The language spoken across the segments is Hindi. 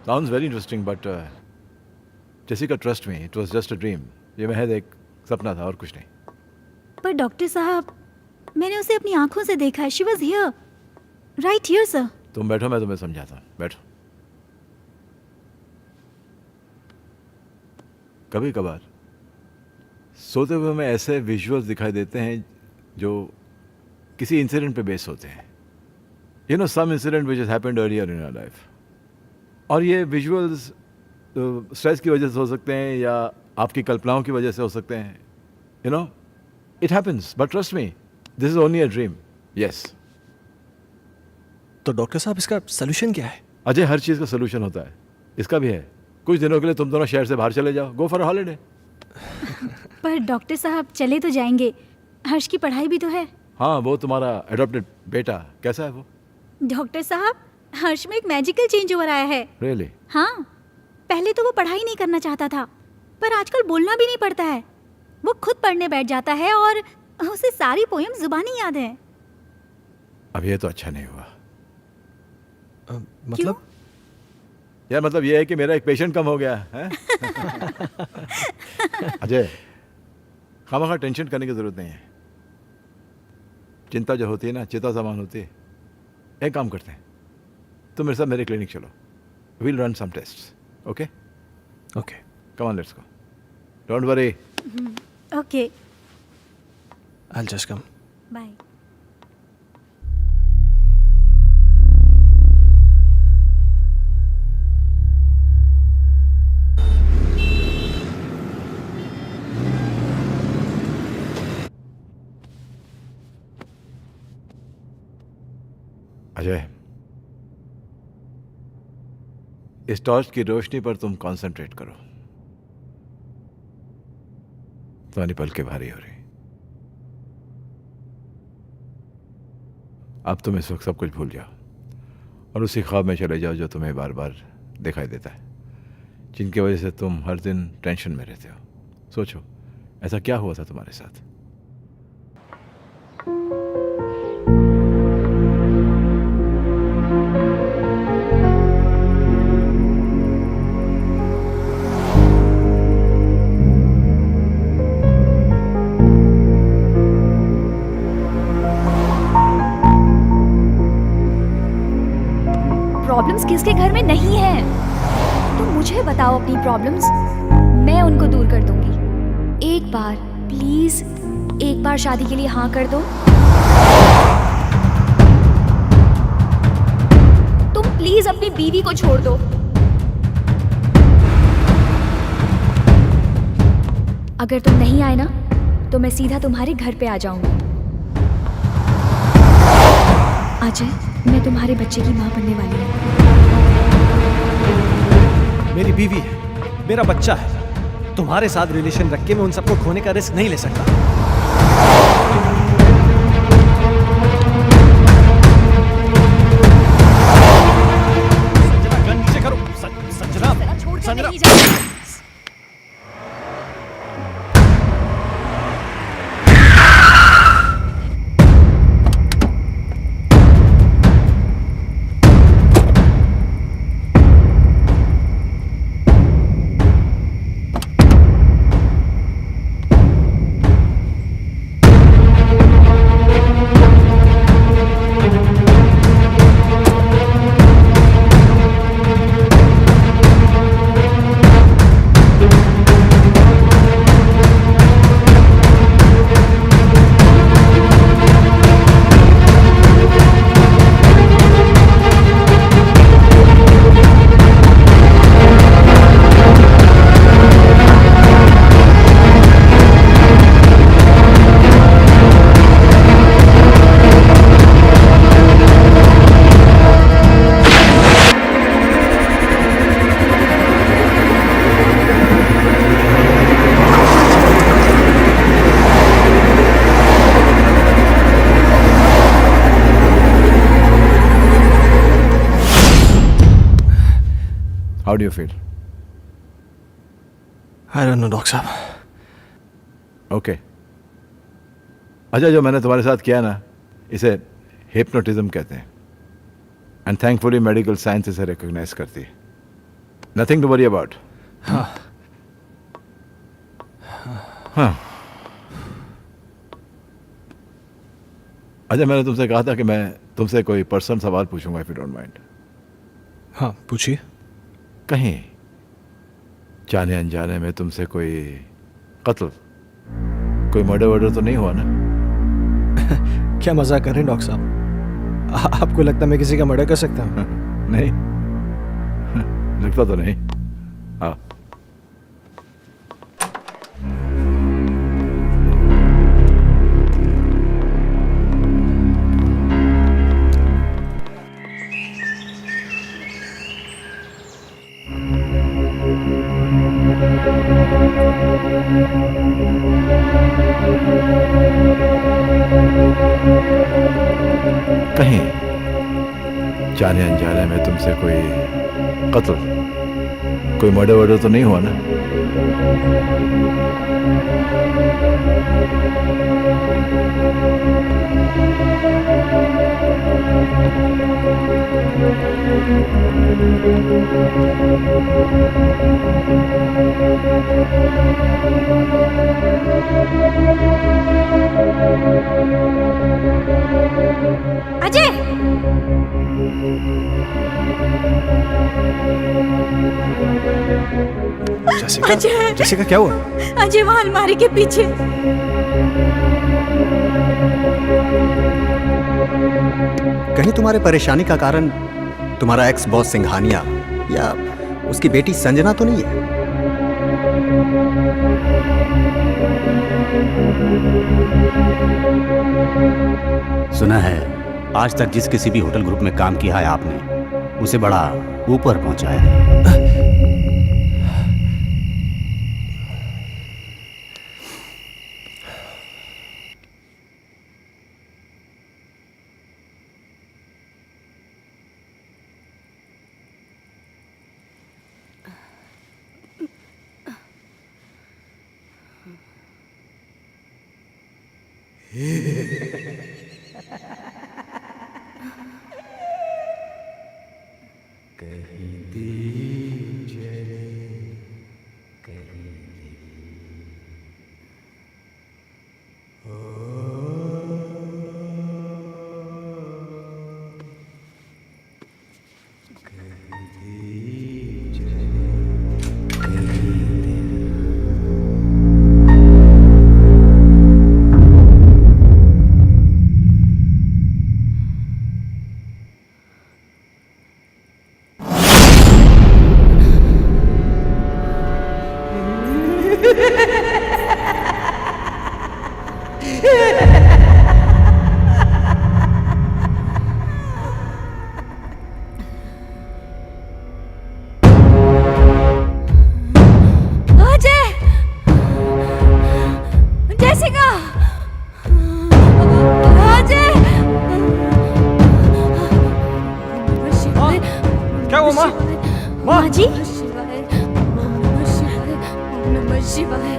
Sounds very interesting, but Jessica, trust me, it was just a dream. ये महज एक सपना था और कुछ नहीं. पर डॉक्टर साहब, मैंने उसे अपनी आंखों से देखा है. She was here, right here sir. तुम बैठो, मैं तुम्हें समझाता हूँ. बैठो. कभी कभार सोते हुए हमें ऐसे विजुअल्स दिखाई देते हैं जो किसी इंसिडेंट पे बेस होते हैं. You know, some incident which has happened earlier in our life. और ये विजुअल्स स्ट्रेस की वजह से हो सकते हैं या आपकी कल्पनाओं की वजह से हो सकते हैं. You no, it happens, but trust me, this is only a dream. Yes. तो डॉक्टर साहब, इसका सोल्यूशन क्या है? अजय, हर चीज़ का सोल्यूशन होता है. इसका भी है. कुछ दिनों के लिए तुम दोनों शहर से बाहर चले जाओ. Go for holiday. पर डॉक्टर साहब, चले तो जाएंगे, हर्ष की पढ़ाई भी तो है. हाँ, वो तुम्हारा एडॉप्टेड बेटा कैसा है वो? डॉक्टर साहब, हर्ष में एक मैजिकल चेंज ओवर आया है. रियली? हाँ, पहले तो वो पढ़ाई नहीं करना चाहता था, पर आजकल बोलना भी नहीं पड़ता है. वो खुद पढ़ने बैठ जाता है और उसे सारी पोएम जुबानी याद है. अब ये तो अच्छा नहीं हुआ. मतलब? यार, मतलब ये है कि मेरा एक पेशेंट कम हो गया है. अजय, खामखा टेंशन करने की जरूरत नहीं है. चिंता जो होती है ना, चिता समान होती है. एक काम करते हैं, तुम मेरे साथ मेरे क्लिनिक चलो. We'll run some tests. Okay? Okay. Come on, let's go. Don't worry. Okay, I will just come. Bye. Ajay, इस टॉर्च की रोशनी पर तुम कंसंट्रेट करो. तुम्हारी पलकें भारी हो रही. अब तुम इस वक्त सब कुछ भूल जाओ और उसी ख्वाब में चले जाओ जो तुम्हें बार बार दिखाई देता है, जिनकी वजह से तुम हर दिन टेंशन में रहते हो. सोचो, ऐसा क्या हुआ था तुम्हारे साथ? प्रॉब्लम्स किसके घर में नहीं है? तुम मुझे बताओ अपनी प्रॉब्लम्स, मैं उनको दूर कर दूंगी. एक बार प्लीज, एक बार शादी के लिए हाँ कर दो. तुम प्लीज अपनी बीवी को छोड़ दो. अगर तुम नहीं आए ना, तो मैं सीधा तुम्हारे घर पे आ जाऊंगी. अजय, मैं तुम्हारे बच्चे की माँ बनने वाली हूँ. मेरी बीवी है, मेरा बच्चा है. तुम्हारे साथ रिलेशन रख के मैं उन सबको खोने का रिस्क नहीं ले सकता. संजना, गन नीचे करो. Sanjana, Sanjana. How do you feel? I don't know, doctor साहब. ओके. अच्छा, जो मैंने तुम्हारे साथ किया ना, इसे हिप्नोटिज्म कहते हैं. एंड थैंकफुली मेडिकल साइंस इसे रिकॉग्नाइज करती है. Nothing to worry about. हाँ। हाँ। अच्छा, मैंने तुमसे कहा था कि मैं तुमसे कोई पर्सनल सवाल पूछूंगा, इफ यू डोंट माइंड। हाँ पूछिए। कहीं जाने अनजाने में तुमसे कोई कत्ल, कोई मर्डर वर्डर तो नहीं हुआ ना? क्या मजाक कर रहे हैं डॉक्टर साहब? आपको लगता है मैं किसी का मर्डर कर सकता हूँ? नहीं, लगता तो नहीं। हाँ। कहीं जाने अनजाने में तुमसे कोई कत्ल, कोई मर्डर वर्डर तो नहीं हुआ ना? अजय! जैसिका, अजय! जैसिका क्या हुआ? अजय वहां अलमारी के पीछे। कहीं तुम्हारे परेशानी का कारण तुम्हारा एक्स बॉस सिंघानिया या उसकी बेटी संजना तो नहीं है? सुना है आज तक जिस किसी भी होटल ग्रुप में काम किया है आपने, उसे बड़ा ऊपर पहुंचाया है। माँ जी,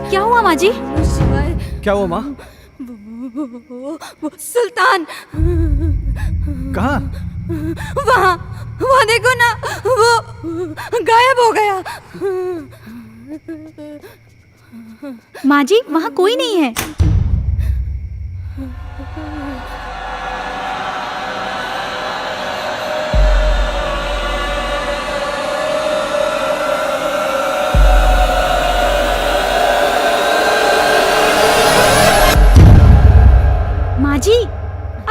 क्या हुआ माँ जी? क्या हुआ माँ? वो सुल्तान कहाँ? वहाँ वहाँ देखो ना, वो गायब हो गया। माँ जी, वहाँ कोई नहीं है। माँ जी,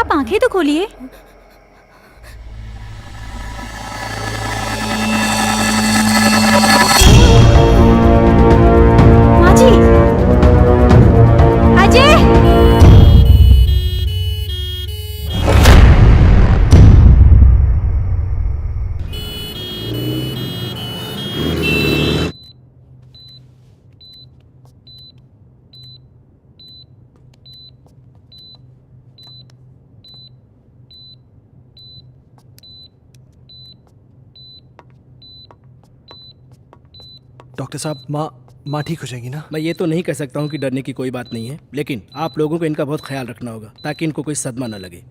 आप आंखें तो खोलिए। माँ जी, अजय! डॉक्टर साहब, माँ ठीक हो जाएगी ना? मैं ये तो नहीं कह सकता हूँ कि डरने की कोई बात नहीं है, लेकिन आप लोगों को इनका बहुत ख्याल रखना होगा ताकि इनको कोई सदमा न लगे।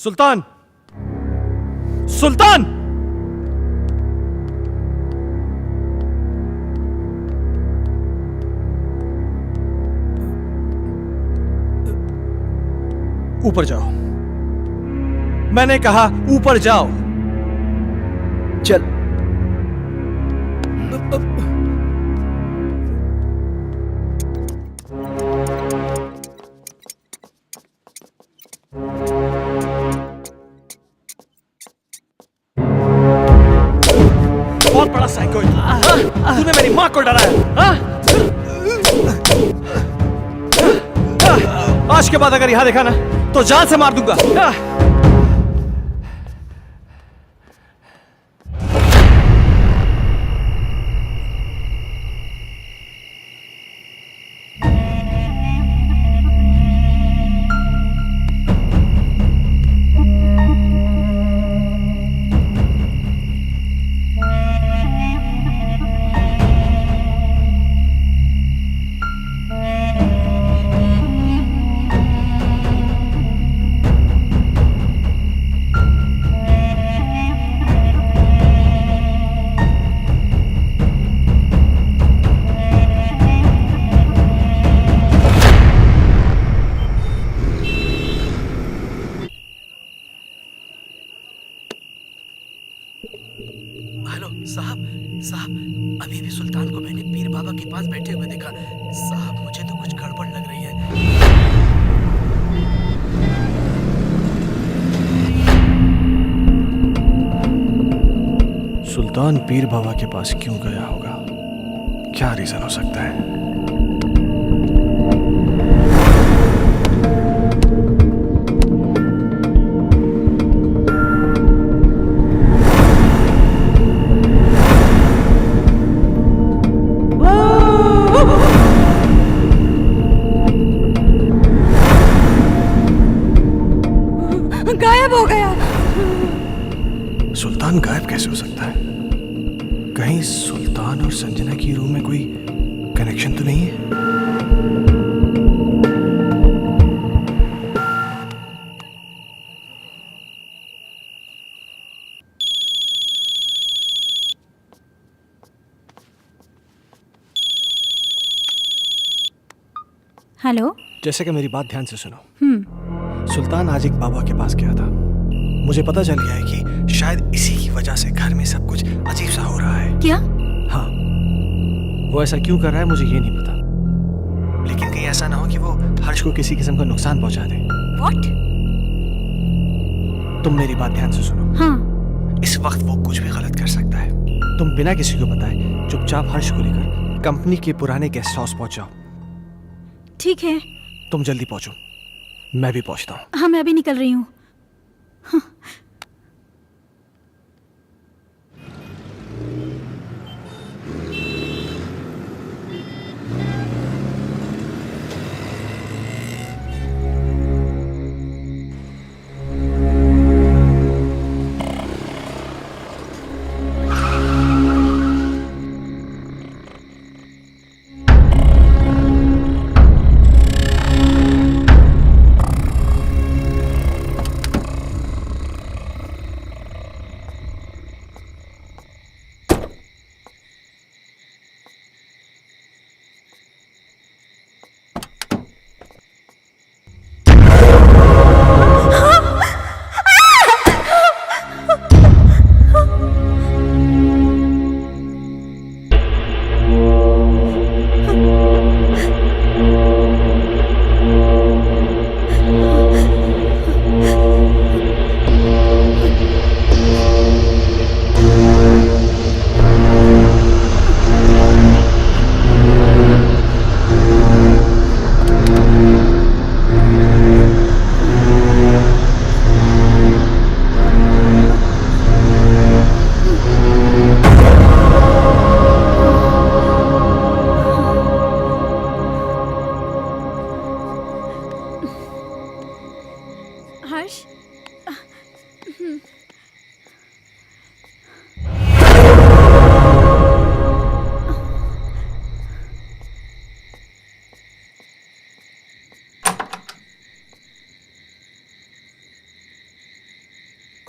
सुल्तान, सुल्तान! ऊपर जाओ। मैंने कहा ऊपर जाओ। चल। बहुत बड़ा साइको है तू। तूने मेरी माँ को डराया, हाँ? आज के बाद अगर यहां देखा ना तो जान से मार दूंगा। हेलो साहब, साहब अभी भी सुल्तान को मैंने पीर बाबा के पास बैठे हुए देखा। साहब मुझे तो कुछ गड़बड़ लग रही है। सुल्तान पीर बाबा के पास क्यों गया होगा? क्या रीजन हो सकता है? गायब हो गया। सुल्तान गायब कैसे हो सकता है? कहीं सुल्तान और संजना की रूम में कोई कनेक्शन तो नहीं है? हेलो। जैसे कि मेरी बात ध्यान से सुनो। सुल्तान आज एक बाबा के पास गया था। मुझे पता चल गया है कि शायद इसी की वजह से घर में सब कुछ अजीब सा हो रहा है। क्या? हाँ, वो ऐसा क्यों कर रहा है मुझे ये नहीं पता, लेकिन कहीं ऐसा ना हो कि वो हर्ष को किसी किस्म का नुकसान पहुंचा दे। What? तुम मेरी बात ध्यान से सुनो। हाँ। इस वक्त वो कुछ भी गलत कर सकता है। तुम बिना किसी को बताए चुपचाप हर्ष को लेकर कंपनी के पुराने गेस्ट हाउस पहुंच जाओ। ठीक है। तुम जल्दी पहुंचो, मैं भी पहुंचता हूँ। हाँ, मैं अभी निकल रही हूँ।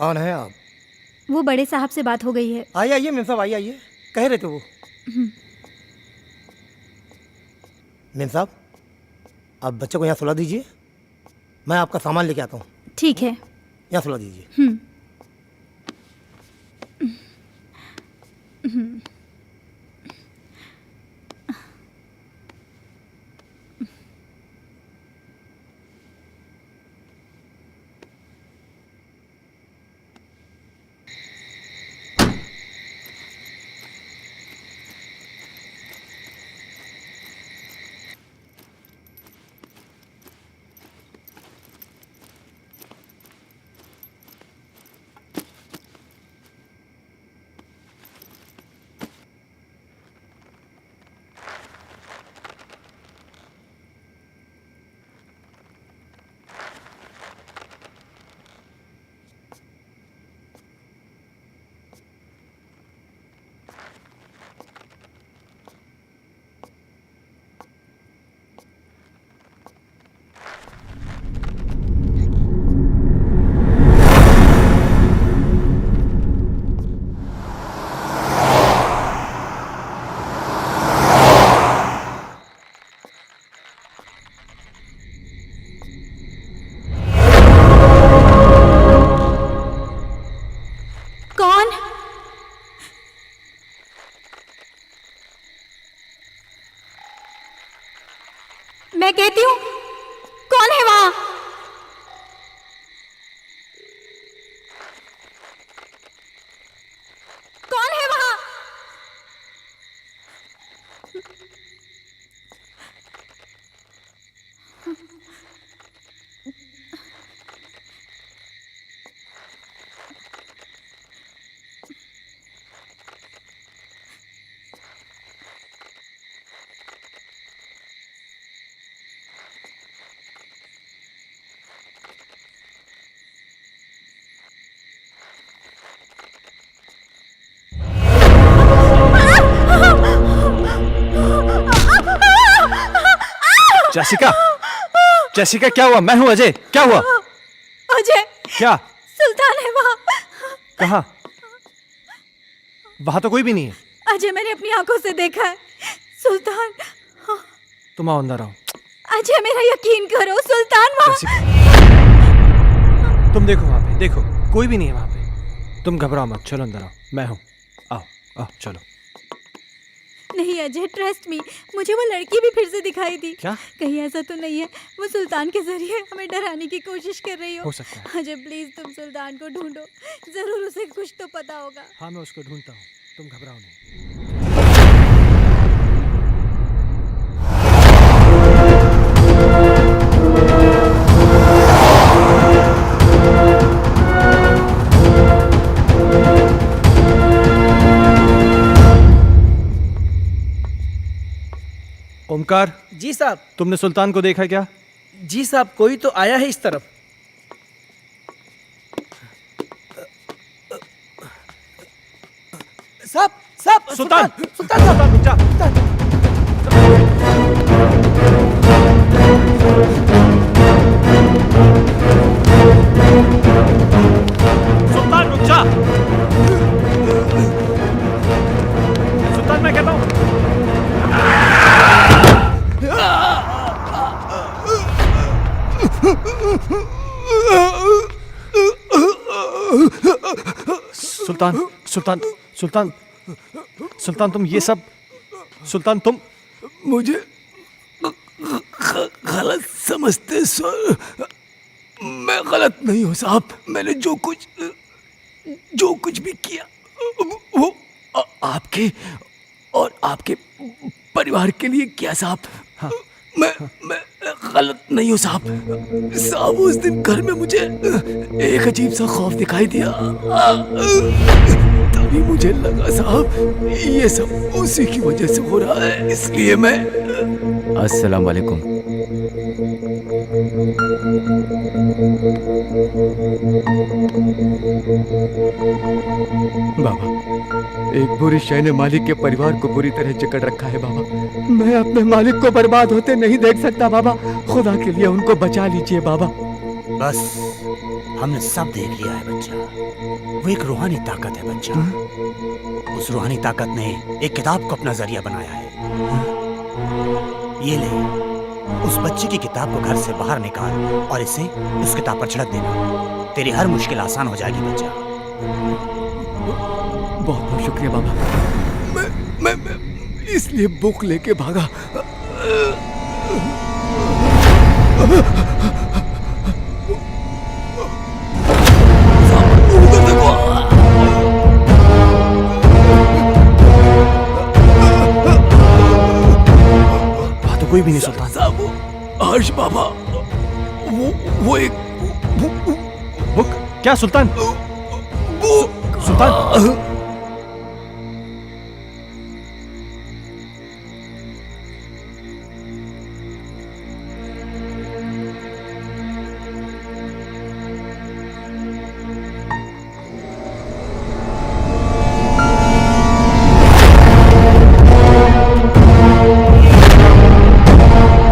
कौन है आप? वो बड़े साहब से बात हो गई है। आइए आइए मेम साहब, आइए आइए। कह रहे थे वो। मेम साहब, आप बच्चे को यहाँ सुला दीजिए, मैं आपका सामान लेके आता हूँ। ठीक है। यहाँ सुला दीजिए। मैं कहती हूँ, कौन है वहां? कौन है वहां? जेसिका, जेसिका क्या हुआ? मैं हूं अजय। क्या हुआ? अजय, क्या? सुल्तान है वहां। कहाँ? वहां तो कोई भी नहीं है। अजय, मैंने अपनी आंखों से देखा है। सुल्तान। तुम आओ अंदर आओ। अजय, मेरा यकीन करो, सुल्तान वहां। तुम देखो वहां पे, देखो कोई भी नहीं है वहां पे। तुम घबराओ मत, चलो अंदर आओ, मैं हूं। आओ आओ चलो। नहीं अजय, ट्रस्ट मी, मुझे वो लड़की भी फिर से दिखाई दी। क्या? कहीं ऐसा तो नहीं है वो सुल्तान के जरिए हमें डराने की कोशिश कर रही हो सकता है। अजय प्लीज, तुम सुल्तान को ढूंढो, जरूर उसे कुछ तो पता होगा। हाँ, मैं उसको ढूंढता हूँ, तुम घबराओ नहीं। ओमकार। जी साहब। तुमने सुल्तान को देखा क्या? जी साहब, कोई तो आया है इस तरफ। साहब, साहब, सुल्तान, सुल्तान साहब, रुक जा। सुल्तान रुक जा। सुल्तान, मैं कहता हूँ सुल्तान, सुल्तान, सुल्तान, सुल्तान, तुम ये सब, सुल्तान तुम मुझे गलत समझते सर। मैं गलत नहीं हूँ साहब। मैंने जो कुछ भी किया वो आपके और आपके परिवार के लिए किया साहब। हाँ। मैं गलत नहीं हूँ साहब। साहब, उस दिन घर में मुझे एक अजीब सा खौफ दिखाई दिया। तभी मुझे लगा साहब ये सब उसी की वजह से हो रहा है, इसलिए मैं। अस्सलाम वालेकुम। बाबा, एक बुरी शय ने मालिक के परिवार को बुरी तरह जकड़ रखा है बाबा। मैं अपने मालिक को बर्बाद होते नहीं देख सकता बाबा। खुदा के लिए उनको बचा लीजिए बाबा। बस हमने सब देख लिया है बच्चा। वो एक रूहानी ताकत है बच्चा। उस रूहानी ताकत ने एक किताब को अपना जरिया बनाया है। ये ले, उस बच्चे की किताब को घर से बाहर निकाल और इसे उस किताब पर छिड़क देना। तेरी हर मुश्किल आसान हो जाएगी बच्चा। बहुत बहुत शुक्रिया बाबा। मैं इसलिए बुक लेके भागा। उधर देखो। वहां तो कोई भी नहीं सुल्तान। साहब, हर्ष बाबा, वो एक बुक क्या सुल्तान? वो सुल्तान